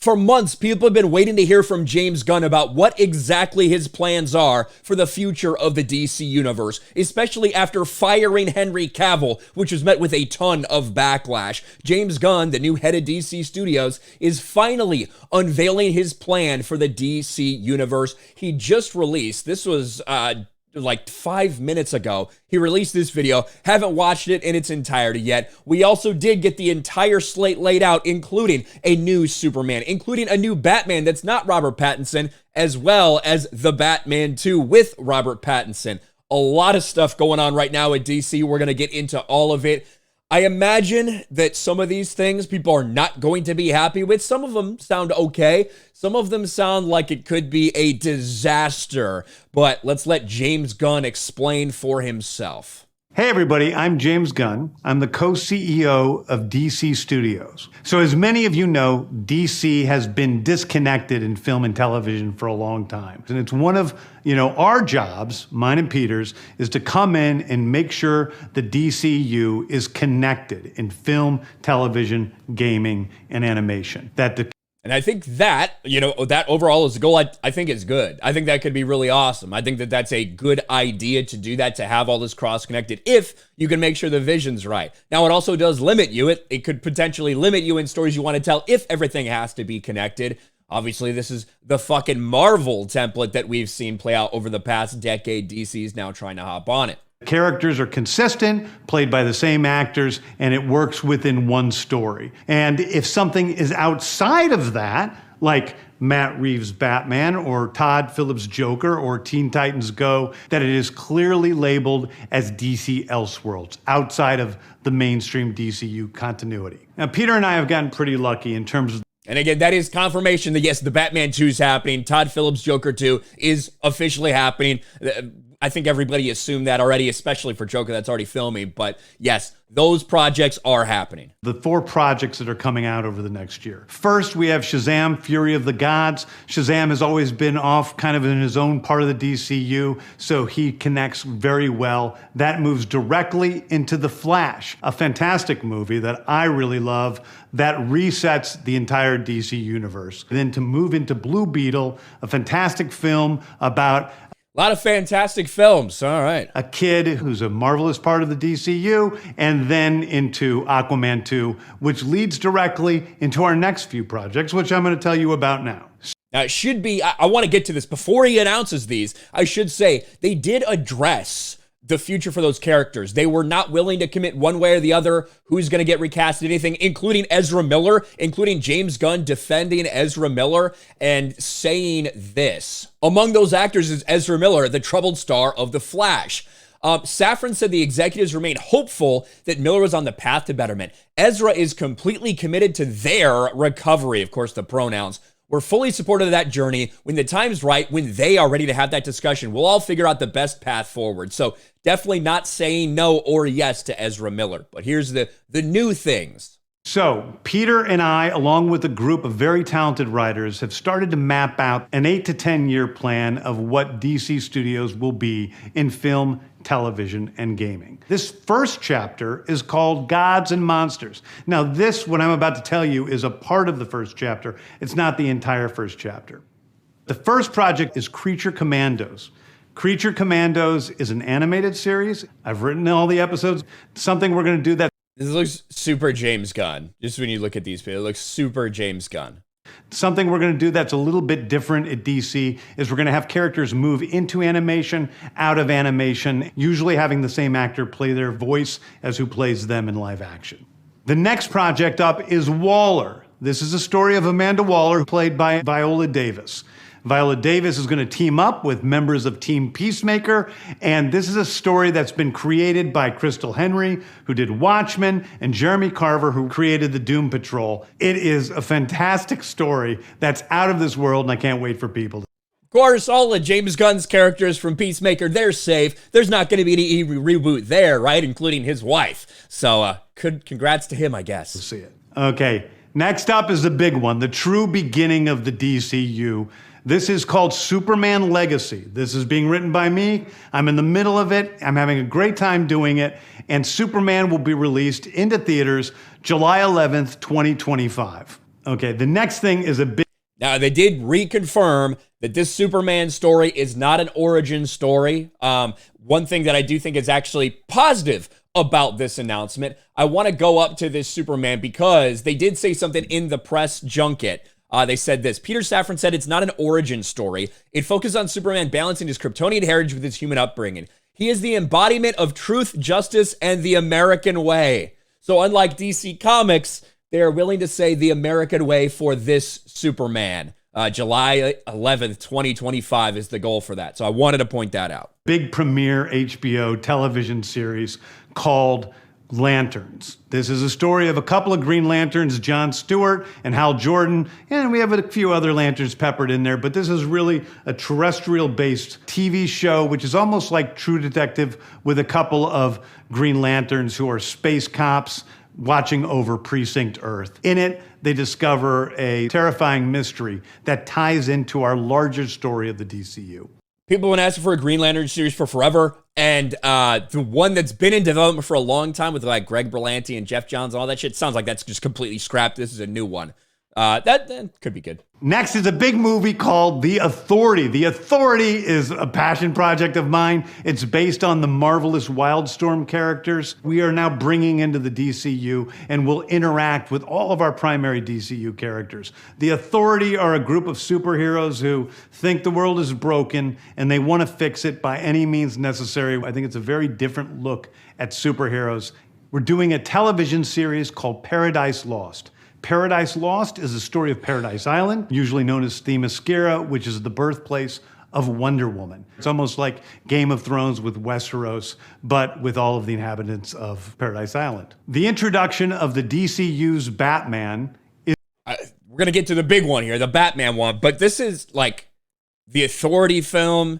For months, people have been waiting to hear from James Gunn about what exactly his plans are for the future of the DC Universe, especially after firing Henry Cavill, which was met with a ton of backlash. James Gunn, the new head of DC Studios, is finally unveiling his plan for the DC Universe. He just released, this was like 5 minutes ago, he released this video. Haven't watched it in its entirety yet. We also did get the entire slate laid out, including a new Superman, including a new Batman that's not Robert Pattinson, as well as the Batman 2 with Robert Pattinson. A lot of stuff going on right now at DC. We're going to get into all of it. I imagine that some of these things people are not going to be happy with. Some of them sound okay. Some of them sound like it could be a disaster. But let's let James Gunn explain for himself. Hey everybody, I'm James Gunn. I'm the co-CEO of DC Studios. So as many of you know, DC has been disconnected in film and television for a long time. And it's one of, our jobs, mine and Peter's, is to come in and make sure the DCU is connected in film, television, gaming, and animation. And I think that, that overall is a goal I think is good. I think that could be really awesome. I think that that's a good idea to do that, to have all this cross-connected, if you can make sure the vision's right. Now, it also does limit you. It could potentially limit you in stories you want to tell if everything has to be connected. Obviously, this is the fucking Marvel template that we've seen play out over the past decade. DC is now trying to hop on it. Characters are consistent, played by the same actors, and it works within one story. And if something is outside of that, like Matt Reeves' Batman or Todd Phillips' Joker or Teen Titans Go, that it is clearly labeled as DC Elseworlds, outside of the mainstream DCU continuity. Now, Peter and I have gotten pretty lucky in terms of. And again, that is confirmation that yes, the Batman 2 is happening. Todd Phillips' Joker 2 is officially happening. I think everybody assumed that already, especially for Joker that's already filming. But yes, those projects are happening. The 4 projects that are coming out over the next year. First, we have Shazam! Fury of the Gods. Shazam has always been off kind of in his own part of the DCU, so he connects very well. That moves directly into The Flash, a fantastic movie that I really love that resets the entire DC universe. Then to move into Blue Beetle, a fantastic film about a lot of fantastic films. All right. A kid who's a marvelous part of the DCU, and then into Aquaman 2, which leads directly into our next few projects, which I'm going to tell you about now. Now, it should be, I want to get to this. Before he announces these, I should say they did address the future for those characters. They were not willing to commit one way or the other who's going to get recast, anything, including Ezra Miller, including James Gunn defending Ezra Miller and saying this. Among those actors is Ezra Miller, the troubled star of The Flash. Safran said the executives remain hopeful that Miller was on the path to betterment. Ezra is completely committed to their recovery, of course, the pronouns. We're fully supportive of that journey. When the time's right, when they are ready to have that discussion, we'll all figure out the best path forward. So definitely not saying no or yes to Ezra Miller. But here's the new things. So Peter and I, along with a group of very talented writers, have started to map out an 8 to 10 year plan of what DC Studios will be in film, television, and gaming. This first chapter is called Gods and Monsters. Now this, what I'm about to tell you, is a part of the first chapter. It's not the entire first chapter. The first project is Creature Commandos. Creature Commandos is an animated series. I've written all the episodes. Something we're going to do that. This looks super James Gunn. Just when you look at these people, it looks super James Gunn. Something we're going to do that's a little bit different at DC is we're going to have characters move into animation, out of animation, usually having the same actor play their voice as who plays them in live action. The next project up is Waller. This is a story of Amanda Waller, played by Viola Davis. Viola Davis is going to team up with members of Team Peacemaker, and this is a story that's been created by Crystal Henry, who did Watchmen, and Jeremy Carver, who created the Doom Patrol. It is a fantastic story that's out of this world, and I can't wait for people to. Of course, all of James Gunn's characters from Peacemaker, they're safe. There's not going to be any reboot there, right? Including his wife. So, congrats to him, I guess. We'll see it. Okay, next up is the big one, the true beginning of the DCU. This is called Superman Legacy. This is being written by me. I'm in the middle of it. I'm having a great time doing it. And Superman will be released into theaters July 11th, 2025. Okay, the next thing is a big... Now, they did reconfirm that this Superman story is not an origin story. One thing that I do think is actually positive about this announcement, I want to go up to this Superman because they did say something in the press junket. They said this. Peter Safran said it's not an origin story. It focuses on Superman balancing his Kryptonian heritage with his human upbringing. He is the embodiment of truth, justice, and the American way. So unlike DC Comics, they're willing to say the American way for this Superman. July 11th, 2025 is the goal for that. So I wanted to point that out. Big premiere HBO television series called Lanterns. This is a story of a couple of Green Lanterns, John Stewart and Hal Jordan, and we have a few other Lanterns peppered in there, but this is really a terrestrial-based TV show, which is almost like True Detective with a couple of Green Lanterns who are space cops watching over Precinct Earth. In it, they discover a terrifying mystery that ties into our larger story of the DCU. People have been asking for a Green Lantern series for forever, and the one that's been in development for a long time with like Greg Berlanti and Jeff Johns and all that shit, sounds like that's just completely scrapped. This is a new one. That could be good. Next is a big movie called The Authority. The Authority is a passion project of mine. It's based on the marvelous Wildstorm characters we are now bringing into the DCU and will interact with all of our primary DCU characters. The Authority are a group of superheroes who think the world is broken and they want to fix it by any means necessary. I think it's a very different look at superheroes. We're doing a television series called Paradise Lost. Paradise Lost is the story of Paradise Island, usually known as Themyscira, which is the birthplace of Wonder Woman. It's almost like Game of Thrones with Westeros, but with all of the inhabitants of Paradise Island. The introduction of the DCU's Batman is... We're going to get to the big one here, the Batman one, but this is like the Authority film,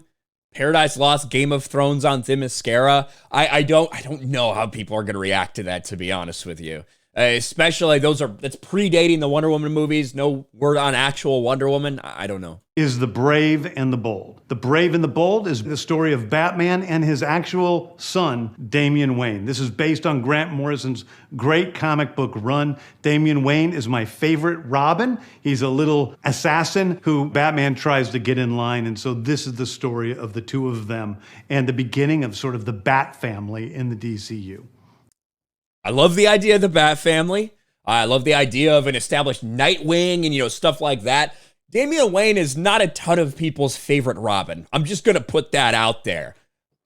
Paradise Lost, Game of Thrones on Themyscira. I don't know how people are going to react to that, to be honest with you. Especially that's predating the Wonder Woman movies. No word on actual Wonder Woman. I don't know. Is The Brave and the Bold. The Brave and the Bold is the story of Batman and his actual son, Damian Wayne. This is based on Grant Morrison's great comic book run. Damian Wayne is my favorite Robin. He's a little assassin who Batman tries to get in line. And so this is the story of the two of them and the beginning of sort of the Bat family in the DCU. I love the idea of the Bat family. I love the idea of an established Nightwing and, stuff like that. Damian Wayne is not a ton of people's favorite Robin. I'm just going to put that out there.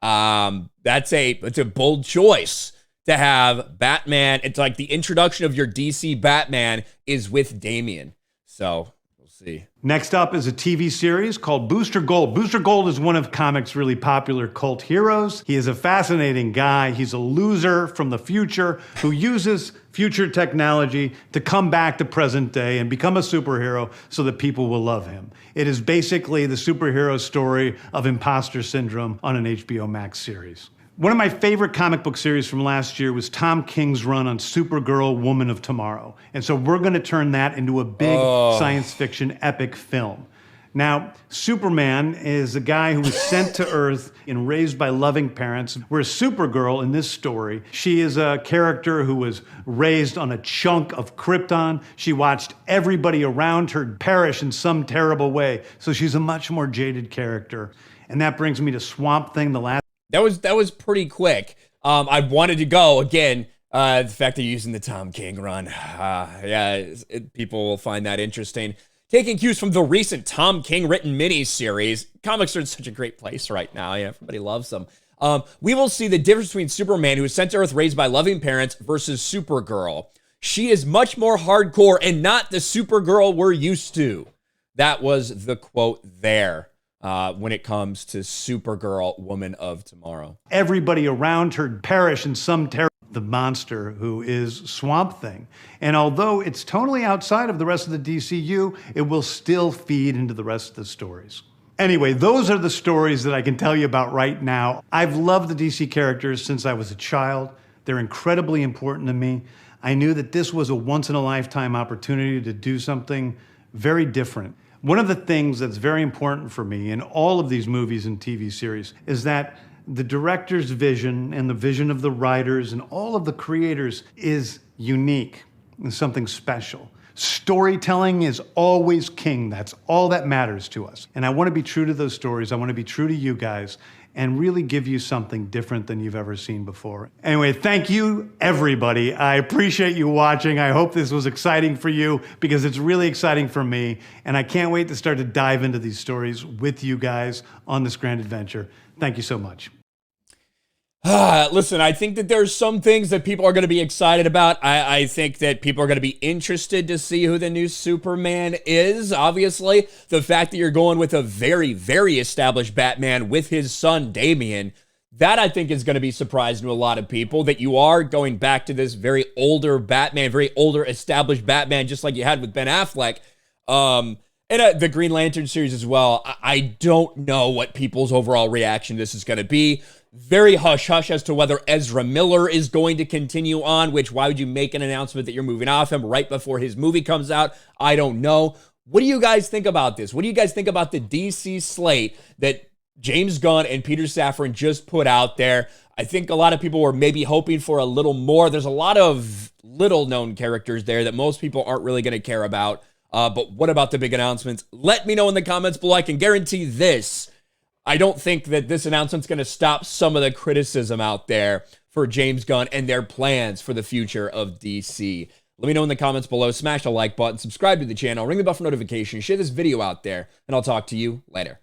It's a bold choice to have Batman. It's like the introduction of your DC Batman is with Damian. So we'll see. Next up is a TV series called Booster Gold. Booster Gold is one of comics' really popular cult heroes. He is a fascinating guy. He's a loser from the future who uses future technology to come back to present day and become a superhero so that people will love him. It is basically the superhero story of imposter syndrome on an HBO Max series. One of my favorite comic book series from last year was Tom King's run on Supergirl, Woman of Tomorrow. And so we're going to turn that into a big science fiction epic film. Now, Superman is a guy who was sent to Earth and raised by loving parents, whereas Supergirl in this story, she is a character who was raised on a chunk of Krypton. She watched everybody around her perish in some terrible way. So she's a much more jaded character. And that brings me to Swamp Thing, the last... That was pretty quick. I wanted to go again. The fact that you're using the Tom King run, people will find that interesting. Taking cues from the recent Tom King written miniseries, comics are in such a great place right now. Yeah, everybody loves them. We will see the difference between Superman, who is sent to Earth raised by loving parents, versus Supergirl. She is much more hardcore and not the Supergirl we're used to. That was the quote there. When it comes to Supergirl, Woman of Tomorrow. Everybody around her perish in some terror. The monster who is Swamp Thing. And although it's totally outside of the rest of the DCU, it will still feed into the rest of the stories. Anyway, those are the stories that I can tell you about right now. I've loved the DC characters since I was a child. They're incredibly important to me. I knew that this was a once-in-a-lifetime opportunity to do something very different. One of the things that's very important for me in all of these movies and TV series is that the director's vision and the vision of the writers and all of the creators is unique and something special. Storytelling is always king. That's all that matters to us. And I want to be true to those stories. I want to be true to you guys and really give you something different than you've ever seen before. Anyway, thank you, everybody. I appreciate you watching. I hope this was exciting for you because it's really exciting for me. And I can't wait to start to dive into these stories with you guys on this grand adventure. Thank you so much. Listen, I think that there's some things that people are going to be excited about. I think that people are going to be interested to see who the new Superman is. Obviously, the fact that you're going with a very, very established Batman with his son, Damian, that I think is going to be surprising to a lot of people, that you are going back to this very older Batman, very older established Batman, just like you had with Ben Affleck. And the Green Lantern series as well. I don't know what people's overall reaction to this is going to be. Very hush-hush as to whether Ezra Miller is going to continue on, which why would you make an announcement that you're moving off him right before his movie comes out? I don't know. What do you guys think about this? What do you guys think about the DC slate that James Gunn and Peter Safran just put out there? I think a lot of people were maybe hoping for a little more. There's a lot of little-known characters there that most people aren't really going to care about. But what about the big announcements? Let me know in the comments below. I can guarantee this. I don't think that this announcement's going to stop some of the criticism out there for James Gunn and their plans for the future of DC. Let me know in the comments below. Smash the like button, subscribe to the channel, ring the bell for notifications, share this video out there, and I'll talk to you later.